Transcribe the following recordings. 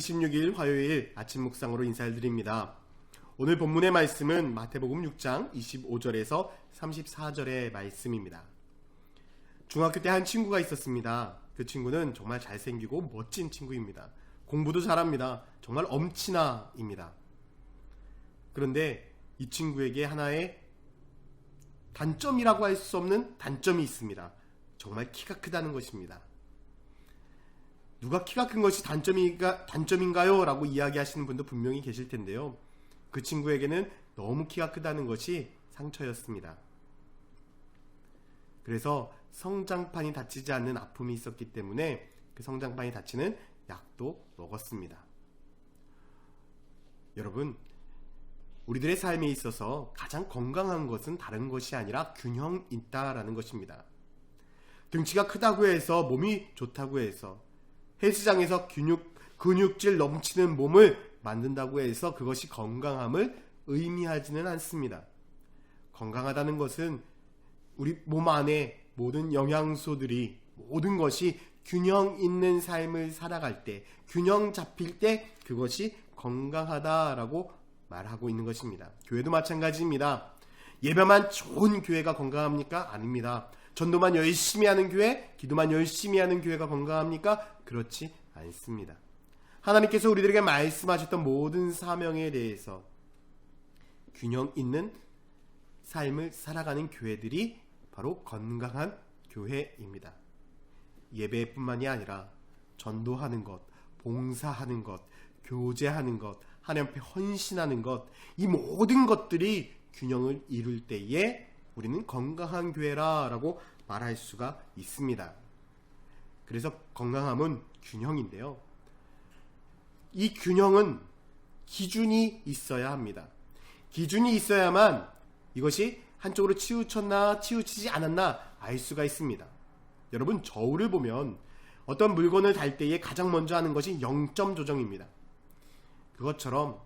26일 화요일 아침 묵상으로 인사를 드립니다. 오늘 본문의 말씀은 마태복음 6장 25절에서 34절의 말씀입니다. 중학교 때 한 친구가 있었습니다. 그 친구는 정말 잘생기고 멋진 친구입니다. 공부도 잘합니다. 정말 엄친아입니다. 그런데 이 친구에게 하나의 단점이라고 할 수 없는 단점이 있습니다. 정말 키가 크다는 것입니다. 누가 키가 큰 것이 단점인가요? 라고 이야기하시는 분도 분명히 계실 텐데요. 그 친구에게는 너무 키가 크다는 것이 상처였습니다. 그래서 성장판이 다치지 않는 아픔이 있었기 때문에 그 성장판이 다치는 약도 먹었습니다. 여러분, 우리들의 삶에 있어서 가장 건강한 것은 다른 것이 아니라 균형 있다라는 것입니다. 등치가 크다고 해서 몸이 좋다고 해서 헬스장에서 근육질 넘치는 몸을 만든다고 해서 그것이 건강함을 의미하지는 않습니다. 건강하다는 것은 우리 몸 안에 모든 영양소들이 모든 것이 균형 있는 삶을 살아갈 때, 균형 잡힐 때 그것이 건강하다라고 말하고 있는 것입니다. 교회도 마찬가지입니다. 예배만 좋은 교회가 건강합니까? 아닙니다. 전도만 열심히 하는 교회, 기도만 열심히 하는 교회가 건강합니까? 그렇지 않습니다. 하나님께서 우리들에게 말씀하셨던 모든 사명에 대해서 균형 있는 삶을 살아가는 교회들이 바로 건강한 교회입니다. 예배뿐만이 아니라 전도하는 것, 봉사하는 것, 교제하는 것, 하나님 앞에 헌신하는 것, 이 모든 것들이 균형을 이룰 때에 우리는 건강한 교회라고 말할 수가 있습니다. 그래서 건강함은 균형인데요. 이 균형은 기준이 있어야 합니다. 기준이 있어야만 이것이 한쪽으로 치우쳤나 치우치지 않았나 알 수가 있습니다. 여러분, 저울을 보면 어떤 물건을 달 때에 가장 먼저 하는 것이 0점 조정입니다. 그것처럼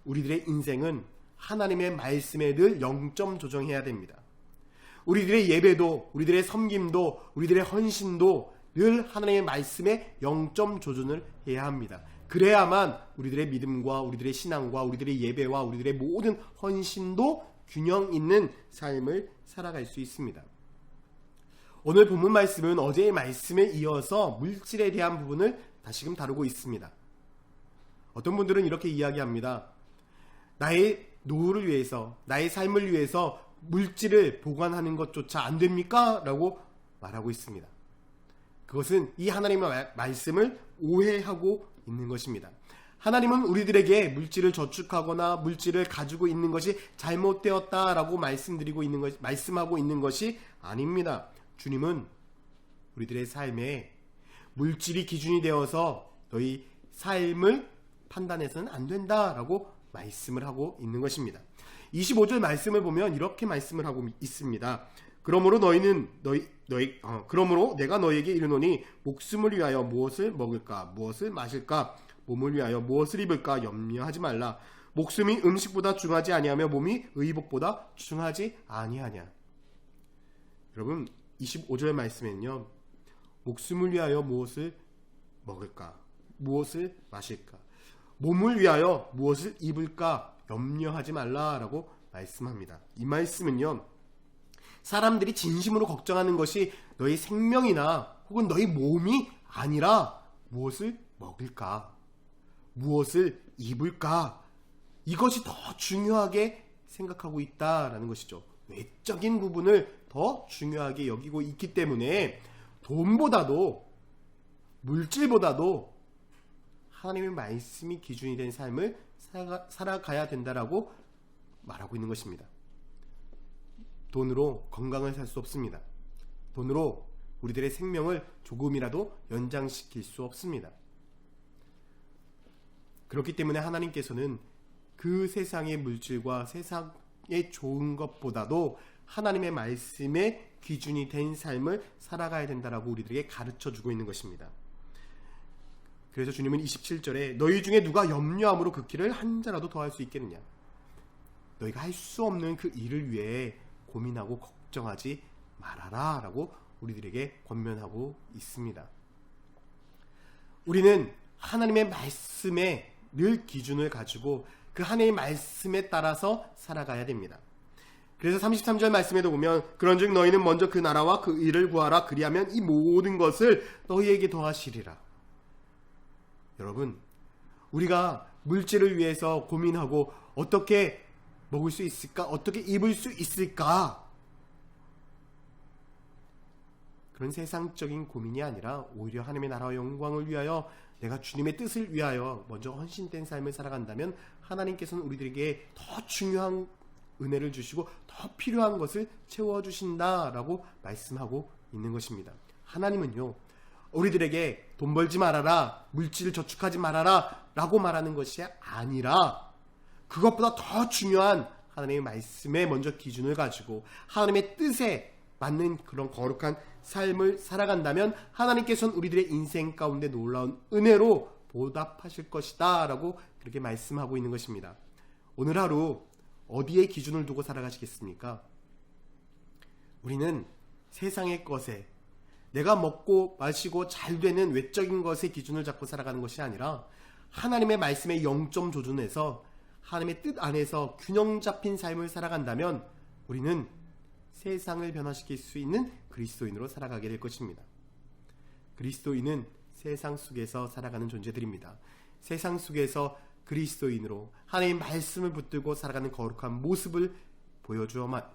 우리들의 인생은 하나님의 말씀에 늘 0점 조정해야 됩니다. 우리들의 예배도, 우리들의 섬김도, 우리들의 헌신도 늘 하나님의 말씀에 0점 조정을 해야 합니다. 그래야만 우리들의 믿음과 우리들의 신앙과 우리들의 예배와 우리들의 모든 헌신도 균형 있는 삶을 살아갈 수 있습니다. 오늘 본문 말씀은 어제의 말씀에 이어서 물질에 대한 부분을 다시금 다루고 있습니다. 어떤 분들은 이렇게 이야기합니다. 나의 노후를 위해서, 나의 삶을 위해서 물질을 보관하는 것조차 안 됩니까? 라고 말하고 있습니다. 그것은 이 하나님의 말씀을 오해하고 있는 것입니다. 하나님은 우리들에게 물질을 저축하거나 물질을 가지고 있는 것이 잘못되었다라고 말씀하고 있는 것이 아닙니다. 주님은 우리들의 삶에 물질이 기준이 되어서 너희 삶을 판단해서는 안 된다라고 말씀을 하고 있는 것입니다. 25절 말씀을 보면 이렇게 말씀을 하고 있습니다. 그러므로 그러므로 내가 너희에게 이르노니 목숨을 위하여 무엇을 먹을까, 무엇을 마실까, 몸을 위하여 무엇을 입을까 염려하지 말라. 목숨이 음식보다 중하지 아니하며 몸이 의복보다 중하지 아니하냐. 여러분, 25절 말씀에는요, 목숨을 위하여 무엇을 먹을까, 무엇을 마실까, 몸을 위하여 무엇을 입을까 염려하지 말라라고 말씀합니다. 이 말씀은요, 사람들이 진심으로 걱정하는 것이 너희 생명이나 혹은 너희 몸이 아니라 무엇을 먹을까, 무엇을 입을까, 이것이 더 중요하게 생각하고 있다라는 것이죠. 외적인 부분을 더 중요하게 여기고 있기 때문에 돈보다도 물질보다도 하나님의 말씀이 기준이 된 삶을 살아가야 된다라고 말하고 있는 것입니다. 돈으로 건강을 살 수 없습니다. 돈으로 우리들의 생명을 조금이라도 연장시킬 수 없습니다. 그렇기 때문에 하나님께서는 그 세상의 물질과 세상의 좋은 것보다도 하나님의 말씀에 기준이 된 삶을 살아가야 된다라고 우리들에게 가르쳐주고 있는 것입니다. 그래서 주님은 27절에 너희 중에 누가 염려함으로 그 길을 한 자라도 더 할 수 있겠느냐. 너희가 할 수 없는 그 일을 위해 고민하고 걱정하지 말아라 라고 우리들에게 권면하고 있습니다. 우리는 하나님의 말씀에 늘 기준을 가지고 그 하나님의 말씀에 따라서 살아가야 됩니다. 그래서 33절 말씀에도 보면 그런즉 너희는 먼저 그 나라와 그 의를 구하라. 그리하면 이 모든 것을 너희에게 더하시리라. 여러분, 우리가 물질을 위해서 고민하고 어떻게 먹을 수 있을까? 어떻게 입을 수 있을까? 그런 세상적인 고민이 아니라 오히려 하나님의 나라와 영광을 위하여 내가 주님의 뜻을 위하여 먼저 헌신된 삶을 살아간다면 하나님께서는 우리들에게 더 중요한 은혜를 주시고 더 필요한 것을 채워주신다라고 말씀하고 있는 것입니다. 하나님은요, 우리들에게 돈 벌지 말아라, 물질을 저축하지 말아라 라고 말하는 것이 아니라 그것보다 더 중요한 하나님의 말씀에 먼저 기준을 가지고 하나님의 뜻에 맞는 그런 거룩한 삶을 살아간다면 하나님께서는 우리들의 인생 가운데 놀라운 은혜로 보답하실 것이다 라고 그렇게 말씀하고 있는 것입니다. 오늘 하루 어디에 기준을 두고 살아가시겠습니까? 우리는 세상의 것에, 내가 먹고 마시고 잘 되는 외적인 것에 기준을 잡고 살아가는 것이 아니라 하나님의 말씀에 0점 조준해서 하나님의 뜻 안에서 균형 잡힌 삶을 살아간다면 우리는 세상을 변화시킬 수 있는 그리스도인으로 살아가게 될 것입니다. 그리스도인은 세상 속에서 살아가는 존재들입니다. 세상 속에서 그리스도인으로 하나님의 말씀을 붙들고 살아가는 거룩한 모습을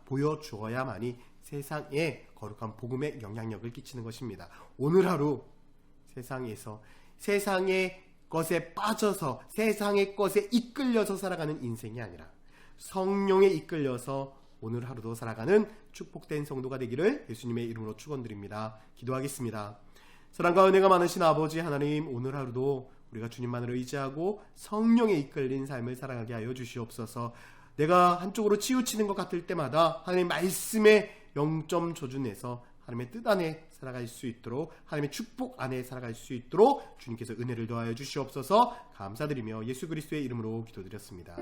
보여주어야만이 세상에 거룩한 복음의 영향력을 끼치는 것입니다. 오늘 하루 세상에서 세상의 것에 빠져서 세상의 것에 이끌려서 살아가는 인생이 아니라 성령에 이끌려서 오늘 하루도 살아가는 축복된 성도가 되기를 예수님의 이름으로 축원드립니다. 기도하겠습니다. 사랑과 은혜가 많으신 아버지 하나님, 오늘 하루도 우리가 주님만을 의지하고 성령에 이끌린 삶을 살아가게 하여 주시옵소서. 내가 한쪽으로 치우치는 것 같을 때마다 하나님의 말씀에 0점 조준해서 하나님의 뜻 안에 살아갈 수 있도록, 하나님의 축복 안에 살아갈 수 있도록 주님께서 은혜를 더하여 주시옵소서. 감사드리며 예수 그리스도의 이름으로 기도드렸습니다.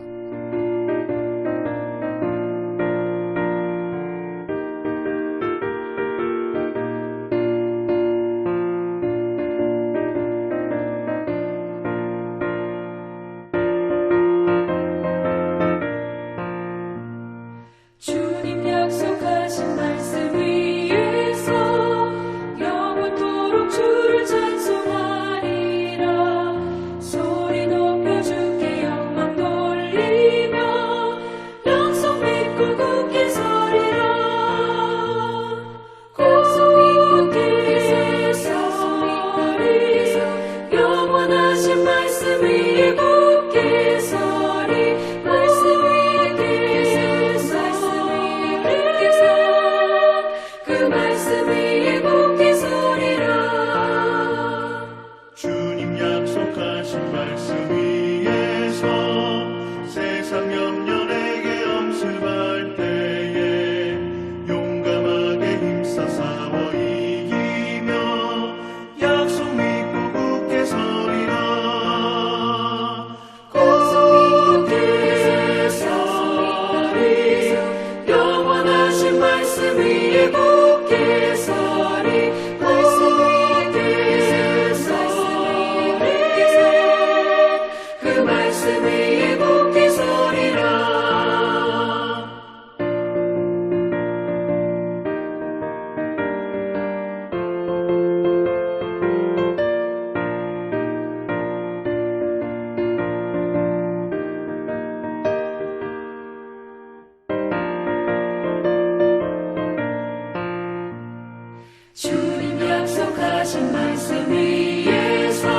약속하신 말씀 위에서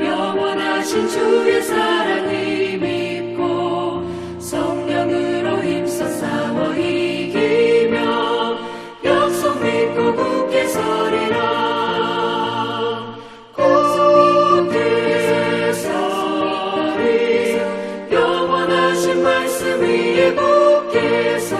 영원하신 주의 사랑을 믿고 성령으로 힘써 싸워 이기며 약속 믿고 굳게 서리라. 굳게 서리 영원하신 말씀 위에 굳게 서리